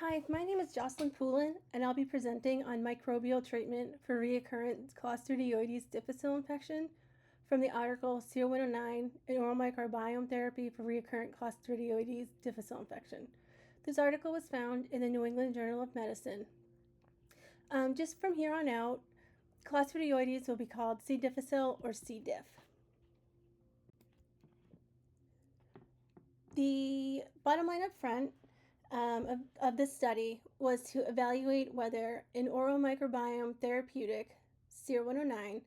Hi, my name is Jocelyn Poulin, and I'll be presenting on microbial treatment for recurrent Clostridioides difficile infection from the article SER-109, an oral microbiome therapy for recurrent Clostridioides difficile infection. This article was found in the New England Journal of Medicine. Just from here on out, Clostridioides will be called C. difficile or C. diff. The bottom line up front of this study was to evaluate whether an oral microbiome therapeutic, SER-109,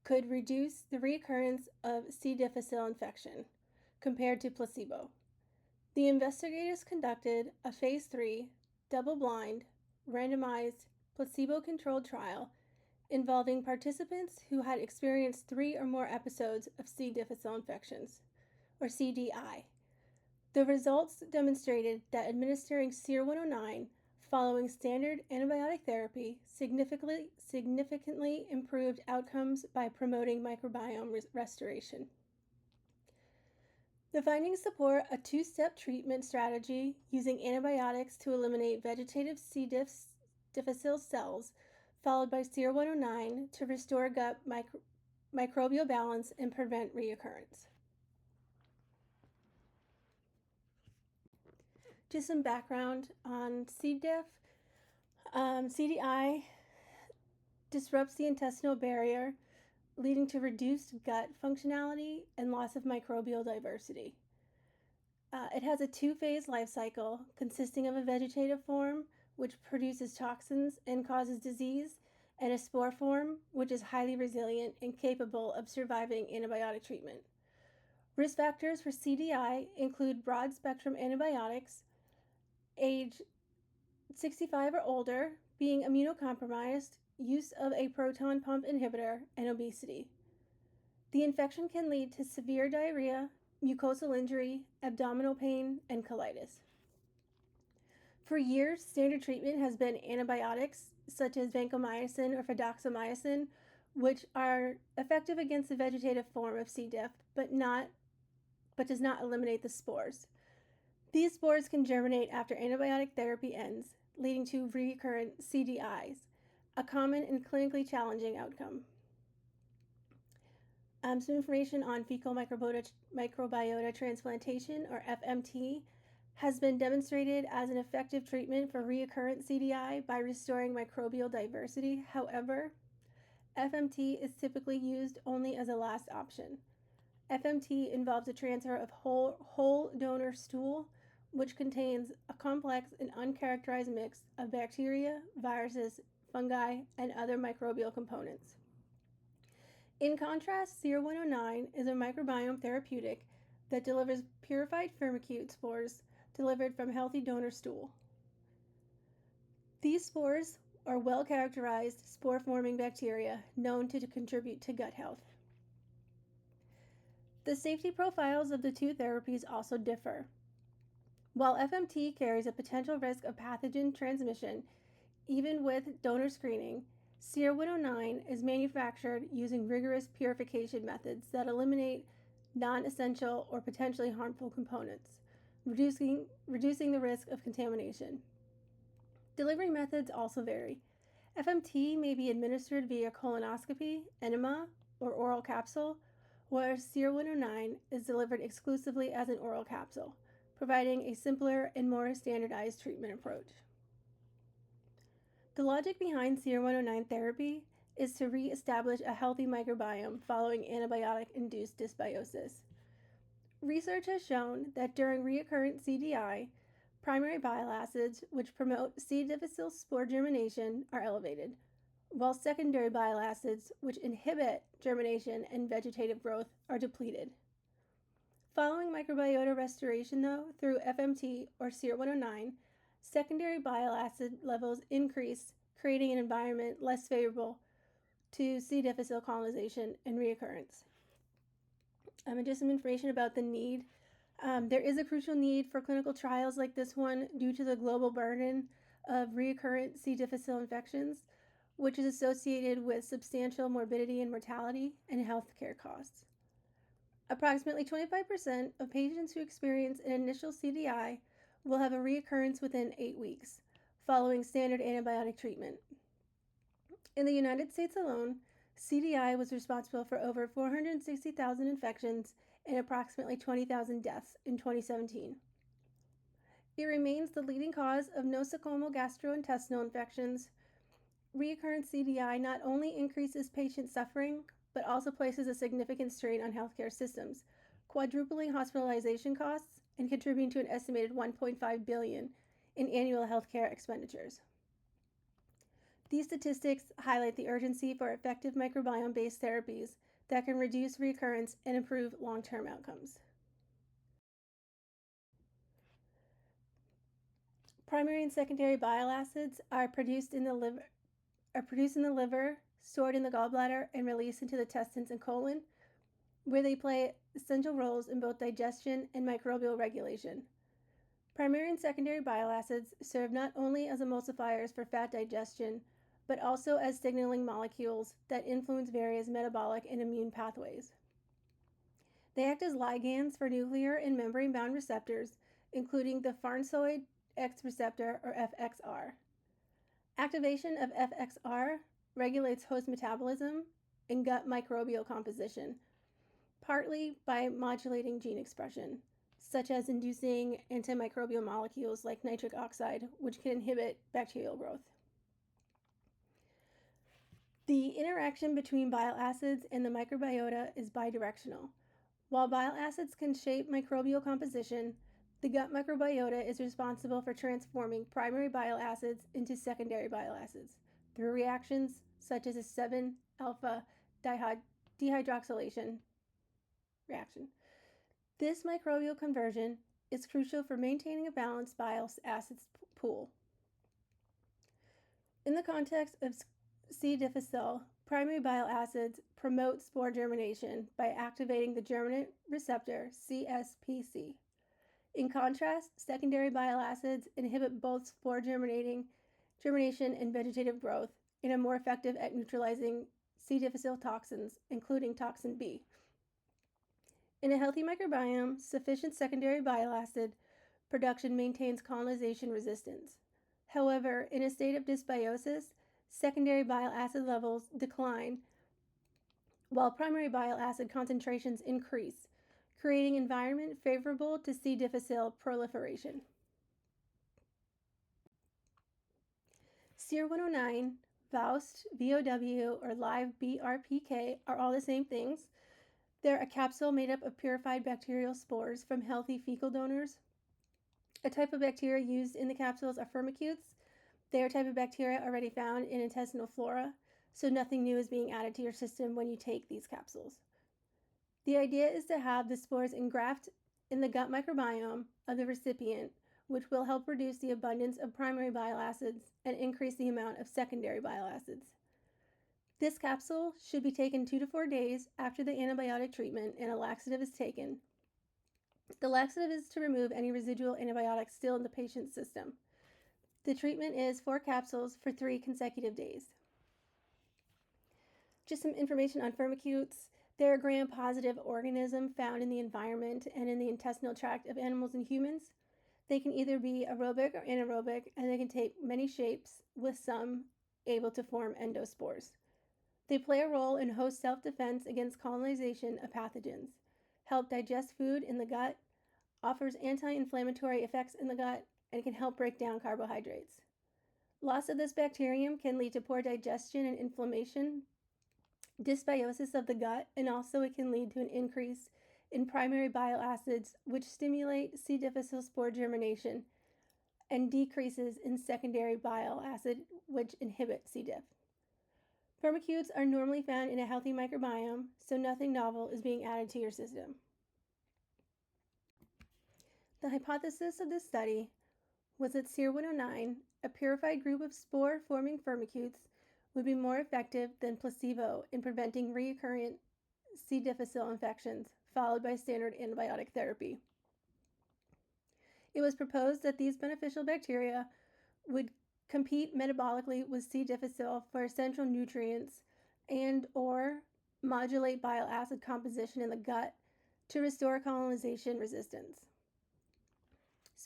could reduce the recurrence of C. difficile infection compared to placebo. The investigators conducted a phase 3, double-blind, randomized, placebo-controlled trial involving participants who had experienced 3 or more episodes of C. difficile infections, or CDI. The results demonstrated that administering SER-109 following standard antibiotic therapy significantly improved outcomes by promoting microbiome restoration. The findings support a two-step treatment strategy using antibiotics to eliminate vegetative C. difficile cells, followed by SER-109 to restore gut microbial balance and prevent reoccurrence. Just some background on C. diff. CDI disrupts the intestinal barrier, leading to reduced gut functionality and loss of microbial diversity. It has a two-phase life cycle consisting of a vegetative form, which produces toxins and causes disease, and a spore form, which is highly resilient and capable of surviving antibiotic treatment. Risk factors for CDI include broad-spectrum antibiotics, age 65 or older, being immunocompromised, use of a proton pump inhibitor, and obesity. The infection can lead to severe diarrhea, mucosal injury, abdominal pain, and colitis. For years, standard treatment has been antibiotics such as vancomycin or fidaxomicin, which are effective against the vegetative form of C. diff, but does not eliminate the spores. These spores can germinate after antibiotic therapy ends, leading to recurrent CDIs, a common and clinically challenging outcome. Some information on fecal microbiota transplantation, or FMT, has been demonstrated as an effective treatment for recurrent CDI by restoring microbial diversity. However, FMT is typically used only as a last option. FMT involves the transfer of whole donor stool, which contains a complex and uncharacterized mix of bacteria, viruses, fungi, and other microbial components. In contrast, SER-109 is a microbiome therapeutic that delivers purified firmicute spores delivered from healthy donor stool. These spores are well-characterized spore-forming bacteria known to contribute to gut health. The safety profiles of the two therapies also differ. While FMT carries a potential risk of pathogen transmission, even with donor screening, SER-109 is manufactured using rigorous purification methods that eliminate non-essential or potentially harmful components, reducing the risk of contamination. Delivery methods also vary. FMT may be administered via colonoscopy, enema, or oral capsule, whereas SER-109 is delivered exclusively as an oral capsule, providing a simpler and more standardized treatment approach. The logic behind SER-109 therapy is to re-establish a healthy microbiome following antibiotic-induced dysbiosis. Research has shown that during recurrent CDI, primary bile acids, which promote C. difficile spore germination, are elevated, while secondary bile acids, which inhibit germination and vegetative growth, are depleted. Following microbiota restoration, though, through FMT or SER-109, secondary bile acid levels increase, creating an environment less favorable to C. difficile colonization and reoccurrence. And just some information about the need. There is a crucial need for clinical trials like this one due to the global burden of recurrent C. difficile infections, which is associated with substantial morbidity and mortality and healthcare costs. Approximately 25% of patients who experience an initial CDI will have a reoccurrence within 8 weeks, following standard antibiotic treatment. In the United States alone, CDI was responsible for over 460,000 infections and approximately 20,000 deaths in 2017. It remains the leading cause of nosocomial gastrointestinal infections. Recurrent CDI not only increases patient suffering, but also places a significant strain on healthcare systems, quadrupling hospitalization costs and contributing to an estimated $1.5 billion in annual healthcare expenditures. These statistics highlight the urgency for effective microbiome-based therapies that can reduce recurrence and improve long-term outcomes. Primary and secondary bile acids are produced in the liver, stored in the gallbladder, and released into the intestines and colon, where they play essential roles in both digestion and microbial regulation. Primary and secondary bile acids serve not only as emulsifiers for fat digestion, but also as signaling molecules that influence various metabolic and immune pathways. They act as ligands for nuclear and membrane-bound receptors, including the farnesoid X receptor, or FXR. Activation of FXR regulates host metabolism and gut microbial composition, partly by modulating gene expression, such as inducing antimicrobial molecules like nitric oxide, which can inhibit bacterial growth. The interaction between bile acids and the microbiota is bidirectional. While bile acids can shape microbial composition, the gut microbiota is responsible for transforming primary bile acids into secondary bile acids through reactions such as a 7-alpha dehydroxylation reaction. This microbial conversion is crucial for maintaining a balanced bile acids pool. In the context of C. difficile, primary bile acids promote spore germination by activating the germinant receptor CSPC. In contrast, secondary bile acids inhibit both spore germination and vegetative growth and are more effective at neutralizing C. difficile toxins, including toxin B. In a healthy microbiome, sufficient secondary bile acid production maintains colonization resistance. However, in a state of dysbiosis, secondary bile acid levels decline while primary bile acid concentrations increase, creating an environment favorable to C. difficile proliferation. SER-109, VOWST, VOW, or live BRPK are all the same things. They're a capsule made up of purified bacterial spores from healthy fecal donors. A type of bacteria used in the capsules are firmicutes. They are a type of bacteria already found in intestinal flora, so nothing new is being added to your system when you take these capsules. The idea is to have the spores engraft in the gut microbiome of the recipient, which will help reduce the abundance of primary bile acids and increase the amount of secondary bile acids. This capsule should be taken 2 to 4 days after the antibiotic treatment and a laxative is taken. The laxative is to remove any residual antibiotics still in the patient's system. The treatment is 4 capsules for 3 consecutive days. Just some information on firmicutes. They're a gram-positive organism found in the environment and in the intestinal tract of animals and humans. They can either be aerobic or anaerobic, and they can take many shapes, with some able to form endospores. They play a role in host self-defense against colonization of pathogens, help digest food in the gut, offers anti-inflammatory effects in the gut, and can help break down carbohydrates. Loss of this bacterium can lead to poor digestion and inflammation, dysbiosis of the gut, and also it can lead to an increase in primary bile acids, which stimulate C. difficile spore germination, and decreases in secondary bile acid, which inhibit C. diff. Firmicutes are normally found in a healthy microbiome, so nothing novel is being added to your system. The hypothesis of this study was that SER-109, a purified group of spore-forming firmicutes, would be more effective than placebo in preventing recurrent C. difficile infections, followed by standard antibiotic therapy. It was proposed that these beneficial bacteria would compete metabolically with C. difficile for essential nutrients and or modulate bile acid composition in the gut to restore colonization resistance.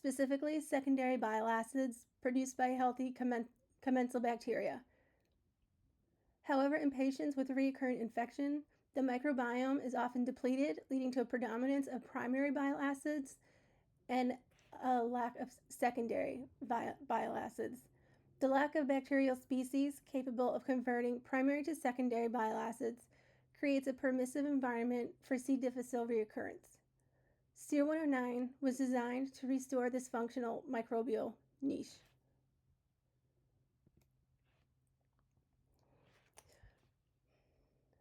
specifically secondary bile acids produced by healthy commensal bacteria. However, in patients with recurrent infection, the microbiome is often depleted, leading to a predominance of primary bile acids and a lack of secondary bile acids. The lack of bacterial species capable of converting primary to secondary bile acids creates a permissive environment for C. difficile reoccurrence. SER-109 was designed to restore this functional microbial niche.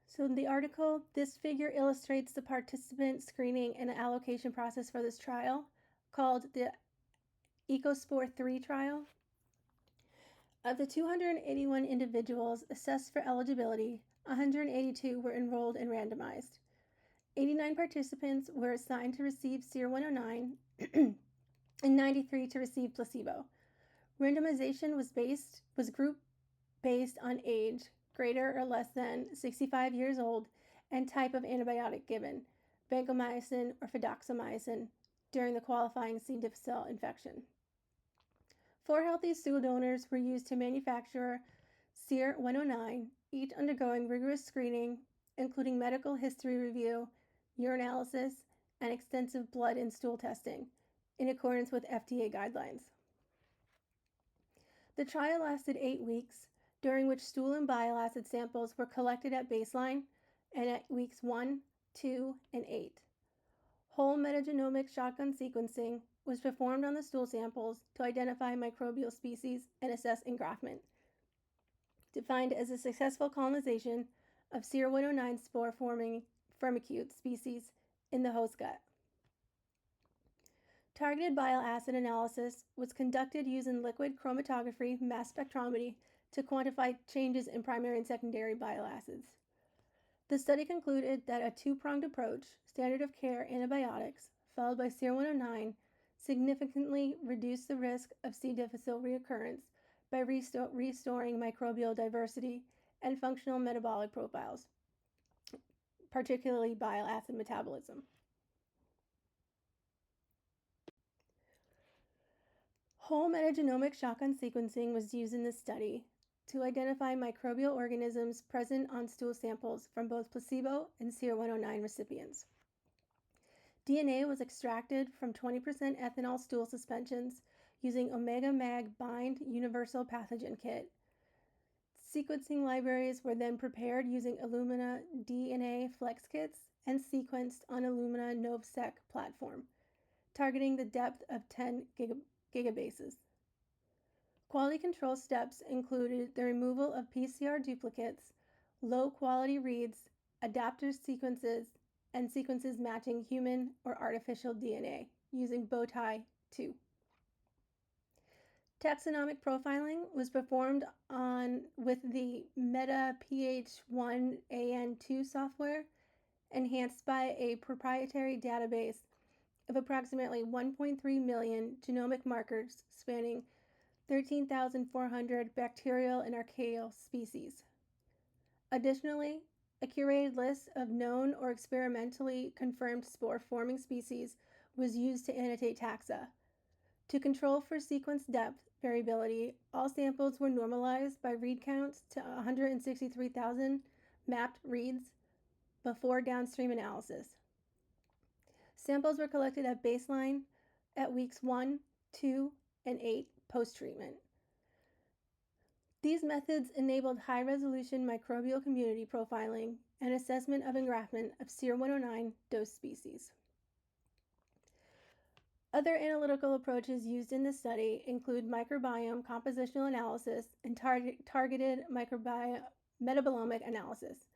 So in the article, this figure illustrates the participant screening and allocation process for this trial, called the EcoSpore 3 trial. Of the 281 individuals assessed for eligibility, 182 were enrolled and randomized. 89 participants were assigned to receive SER-109 and 93 to receive placebo. Randomization was group based on age, greater or less than 65 years old, and type of antibiotic given, vancomycin or fidaxomicin, during the qualifying C. difficile infection. 4 healthy stool donors were used to manufacture SER-109, each undergoing rigorous screening, including medical history review, urinalysis, and extensive blood and stool testing, in accordance with FDA guidelines. The trial lasted 8 weeks, during which stool and bile acid samples were collected at baseline and at weeks 1, 2, and 8. Whole metagenomic shotgun sequencing was performed on the stool samples to identify microbial species and assess engraftment, defined as a successful colonization of SER-109 spore-forming firmicute species in the host gut. Targeted bile acid analysis was conducted using liquid chromatography mass spectrometry to quantify changes in primary and secondary bile acids. The study concluded that a two-pronged approach, standard of care antibiotics, followed by SER-109, significantly reduced the risk of C. difficile reoccurrence by restoring microbial diversity and functional metabolic profiles, particularly bile acid metabolism. Whole metagenomic shotgun sequencing was used in this study to identify microbial organisms present on stool samples from both placebo and SER-109 recipients. DNA was extracted from 20% ethanol stool suspensions using Omega Mag Bind Universal Pathogen Kit. Sequencing libraries were then prepared using Illumina DNA Flex kits and sequenced on Illumina NovSeq platform, targeting the depth of 10 gigabases. Quality control steps included the removal of PCR duplicates, low-quality reads, adapter sequences, and sequences matching human or artificial DNA using Bowtie 2. Taxonomic profiling was performed with the MetaPH1AN2 software, enhanced by a proprietary database of approximately 1.3 million genomic markers spanning 13,400 bacterial and archaeal species. Additionally, a curated list of known or experimentally confirmed spore-forming species was used to annotate taxa. To control for sequence depth variability, all samples were normalized by read counts to 163,000 mapped reads before downstream analysis. Samples were collected at baseline at weeks 1, 2, and 8 post-treatment. These methods enabled high-resolution microbial community profiling and assessment of engraftment of SER-109 dose species. Other analytical approaches used in this study include microbiome compositional analysis and targeted metabolomic analysis.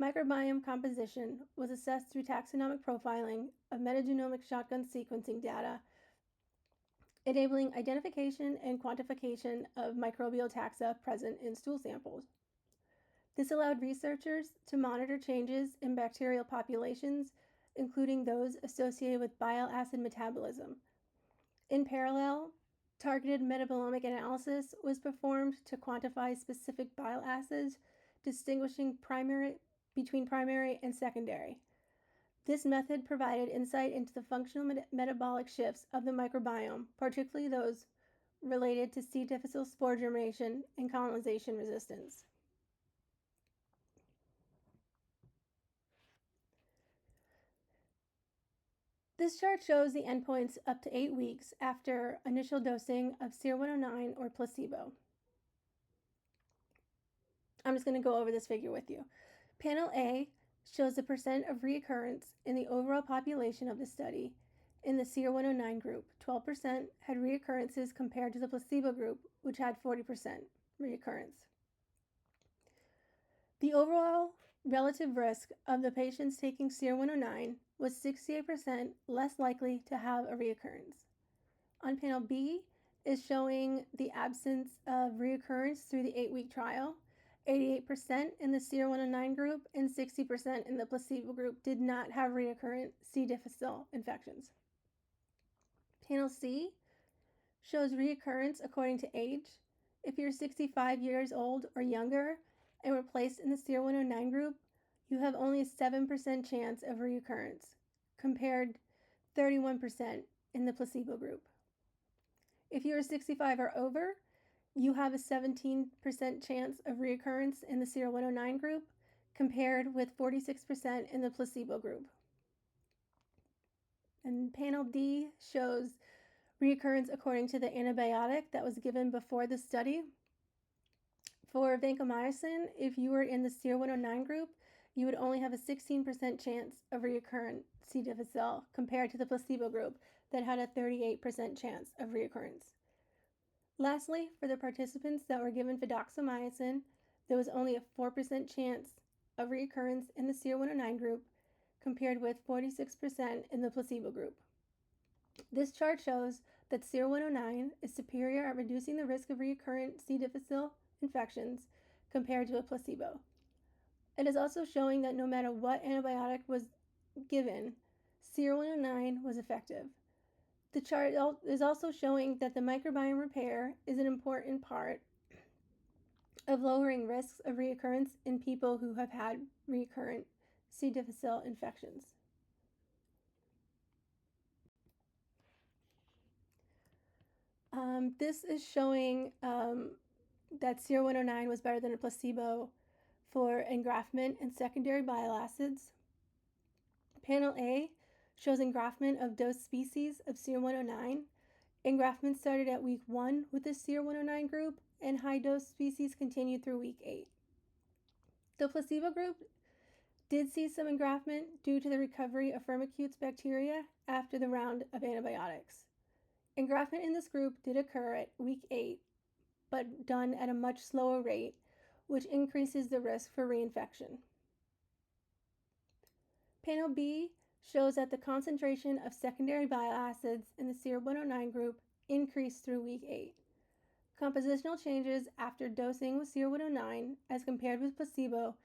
Microbiome composition was assessed through taxonomic profiling of metagenomic shotgun sequencing data, enabling identification and quantification of microbial taxa present in stool samples. This allowed researchers to monitor changes in bacterial populations, including those associated with bile acid metabolism. In parallel, targeted metabolomic analysis was performed to quantify specific bile acids, distinguishing between primary and secondary. This method provided insight into the functional metabolic shifts of the microbiome, particularly those related to C. difficile spore germination and colonization resistance. This chart shows the endpoints up to 8 weeks after initial dosing of SER-109 or placebo. I'm just going to go over this figure with you. Panel A shows the percent of reoccurrence in the overall population of the study. In the SER-109 group, 12% had reoccurrences compared to the placebo group, which had 40% reoccurrence. The overall relative risk of the patients taking SER-109 was 68% less likely to have a reoccurrence. On panel B is showing the absence of reoccurrence through the 8-week trial. 88% in the SER-109 group and 60% in the placebo group did not have recurrent C. difficile infections. Panel C shows reoccurrence according to age. If you're 65 years old or younger and were placed in the SER-109 group, you have only a 7% chance of reoccurrence, compared 31% in the placebo group. If you are 65 or over, you have a 17% chance of reoccurrence in the SER-109 group, compared with 46% in the placebo group. And panel D shows reoccurrence according to the antibiotic that was given before the study. For vancomycin, if you were in the SER-109 group, you would only have a 16% chance of recurrent C. difficile compared to the placebo group that had a 38% chance of reoccurrence. Lastly, for the participants that were given fidaxomicin, there was only a 4% chance of recurrence in the SER-109 group compared with 46% in the placebo group. This chart shows that SER-109 is superior at reducing the risk of recurrent C. difficile infections compared to a placebo. It is also showing that no matter what antibiotic was given, SER-109 was effective. The chart is also showing that the microbiome repair is an important part of lowering risks of reoccurrence in people who have had recurrent C. difficile infections. This is showing that SER-109 was better than a placebo for engraftment and secondary bile acids. Panel A shows engraftment of dose species of SER-109. Engraftment started at week 1 with the SER-109 group, and high dose species continued through week 8. The placebo group did see some engraftment due to the recovery of Firmicutes bacteria after the round of antibiotics. Engraftment in this group did occur at week 8, but done at a much slower rate, which increases the risk for reinfection. Panel B shows that the concentration of secondary bile acids in the SER-109 group increased through week 8. Compositional changes after dosing with SER-109 as compared with placebo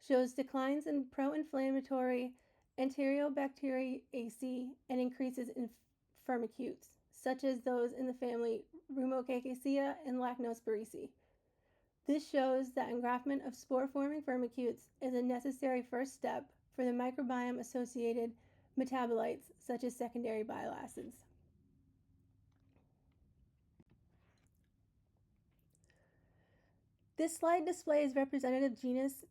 shows declines in pro-inflammatory Enterobacteriaceae and increases in firmicutes, such as those in the family Rhumocacaceae and Lachnospiraceae. This shows that engraftment of spore-forming firmicutes is a necessary first step for the microbiome-associated metabolites such as secondary bile acids. This slide displays representative genus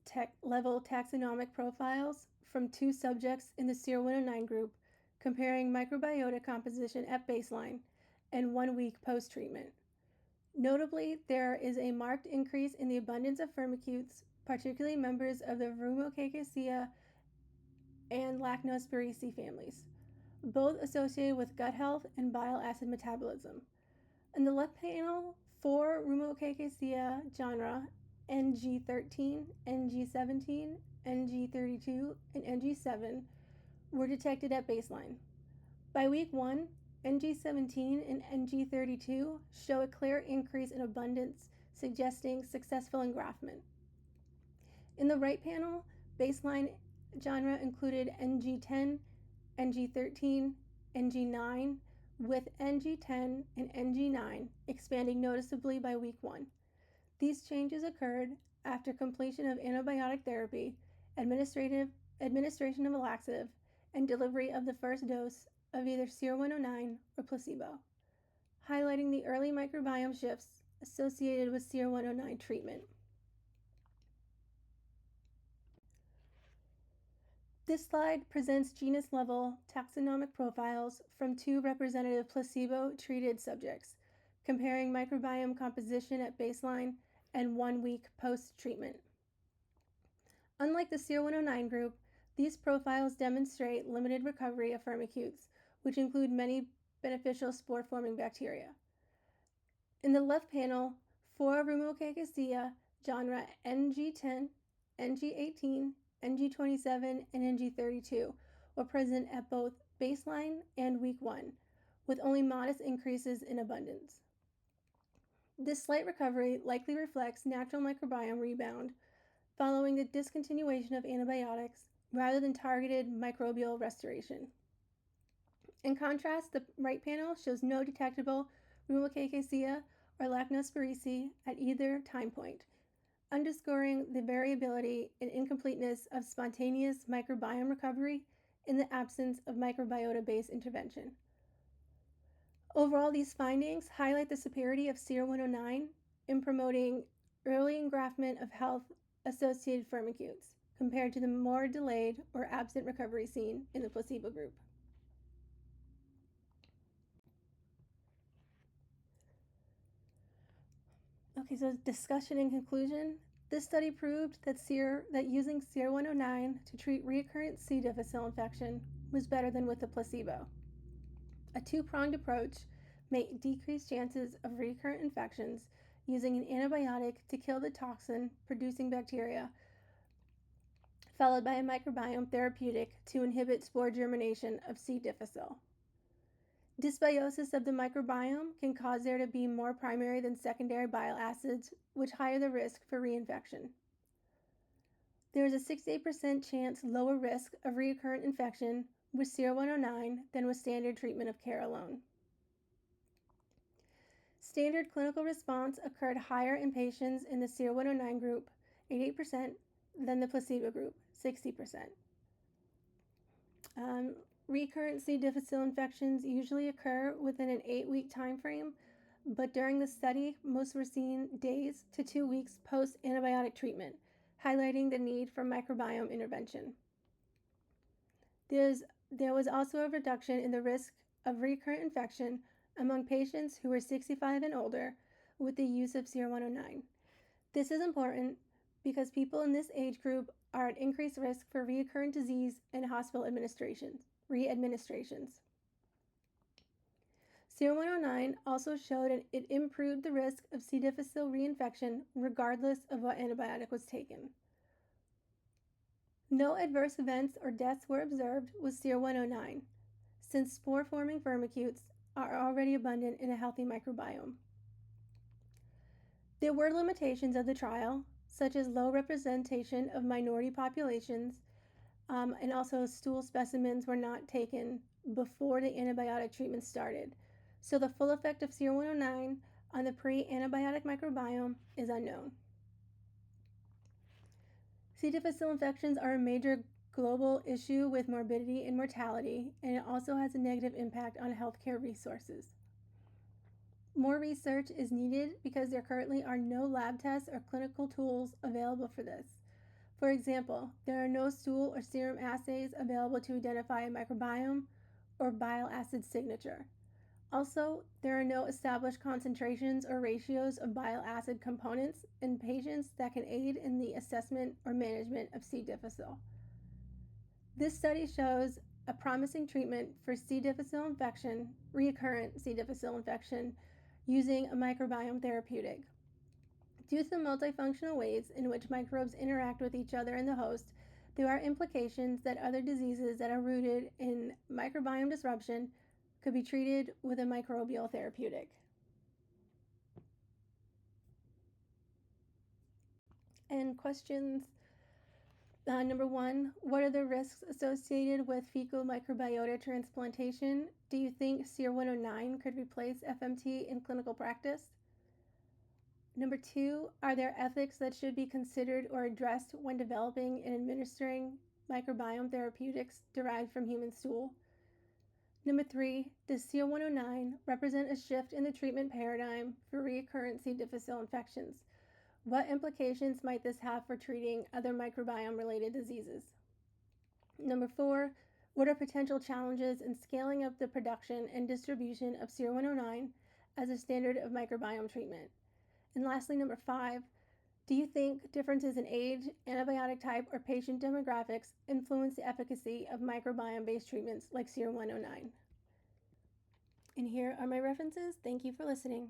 level taxonomic profiles from 2 subjects in the SER-109 group comparing microbiota composition at baseline and 1 week post-treatment. Notably, there is a marked increase in the abundance of firmicutes, particularly members of the Rhumocacaceae and Lachnospiraceae families, both associated with gut health and bile acid metabolism. In the left panel, 4 Rhumocacaceae genera, NG13, NG17, NG32, and NG7, were detected at baseline. By week 1, NG17 and NG32 show a clear increase in abundance, suggesting successful engraftment. In the right panel, baseline genre included NG10, NG13, NG9, with NG10 and NG9 expanding noticeably by week 1. These changes occurred after completion of antibiotic therapy, administration of a laxative, and delivery of the first dose of either SER-109 or placebo, highlighting the early microbiome shifts associated with SER-109 treatment. This slide presents genus-level taxonomic profiles from 2 representative placebo-treated subjects, comparing microbiome composition at baseline and 1 week post-treatment. Unlike the SER-109 group, these profiles demonstrate limited recovery of firmicutes, which include many beneficial spore-forming bacteria. In the left panel, 4 Rheumococcal genre NG10, NG18, NG27, and NG32 were present at both baseline and week 1, with only modest increases in abundance. This slight recovery likely reflects natural microbiome rebound following the discontinuation of antibiotics rather than targeted microbial restoration. In contrast, the right panel shows no detectable Rheumococcal or Lachnospirese at either time point, underscoring the variability and incompleteness of spontaneous microbiome recovery in the absence of microbiota-based intervention. Overall, these findings highlight the superiority of SER-109 in promoting early engraftment of health-associated firmicutes compared to the more delayed or absent recovery seen in the placebo group. Okay, so discussion and conclusion. This study proved that using SER-109 to treat recurrent C. difficile infection was better than with the placebo. A two-pronged approach may decrease chances of recurrent infections using an antibiotic to kill the toxin-producing bacteria, followed by a microbiome therapeutic to inhibit spore germination of C. difficile. Dysbiosis of the microbiome can cause there to be more primary than secondary bile acids, which higher the risk for reinfection. There is a 68% chance lower risk of recurrent infection with SER-109 than with standard treatment of care alone. Standard clinical response occurred higher in patients in the SER-109 group, 88%, than the placebo group, 60%. Recurrent C. difficile infections usually occur within an 8-week time frame, but during the study, most were seen days to 2 weeks post-antibiotic treatment, highlighting the need for microbiome intervention. There was also a reduction in the risk of recurrent infection among patients who were 65 and older with the use of SER-109. This is important because people in this age group are at increased risk for recurrent disease and hospital readministrations. SER-109 also showed it improved the risk of C. difficile reinfection regardless of what antibiotic was taken. No adverse events or deaths were observed with SER-109, since spore-forming firmicutes are already abundant in a healthy microbiome. There were limitations of the trial, such as low representation of minority populations, and also stool specimens were not taken before the antibiotic treatment started. So the full effect of SER-109 on the pre-antibiotic microbiome is unknown. C. difficile infections are a major global issue with morbidity and mortality, and it also has a negative impact on healthcare resources. More research is needed because there currently are no lab tests or clinical tools available for this. For example, there are no stool or serum assays available to identify a microbiome or bile acid signature. Also, there are no established concentrations or ratios of bile acid components in patients that can aid in the assessment or management of C. difficile. This study shows a promising treatment for C. difficile infection, recurrent C. difficile infection, using a microbiome therapeutic. Due to the multifunctional ways in which microbes interact with each other and the host, there are implications that other diseases that are rooted in microbiome disruption could be treated with a microbial therapeutic. And questions. Number 1, what are the risks associated with fecal microbiota transplantation? Do you think SER-109 could replace FMT in clinical practice? Number 2, are there ethics that should be considered or addressed when developing and administering microbiome therapeutics derived from human stool? Number 3, does SEAL-109 represent a shift in the treatment paradigm for recurrent C. difficile infections? What implications might this have for treating other microbiome-related diseases? Number 4, what are potential challenges in scaling up the production and distribution of SER-109 as a standard of microbiome treatment? And lastly, number 5, do you think differences in age, antibiotic type, or patient demographics influence the efficacy of microbiome-based treatments like SER-109? And here are my references. Thank you for listening.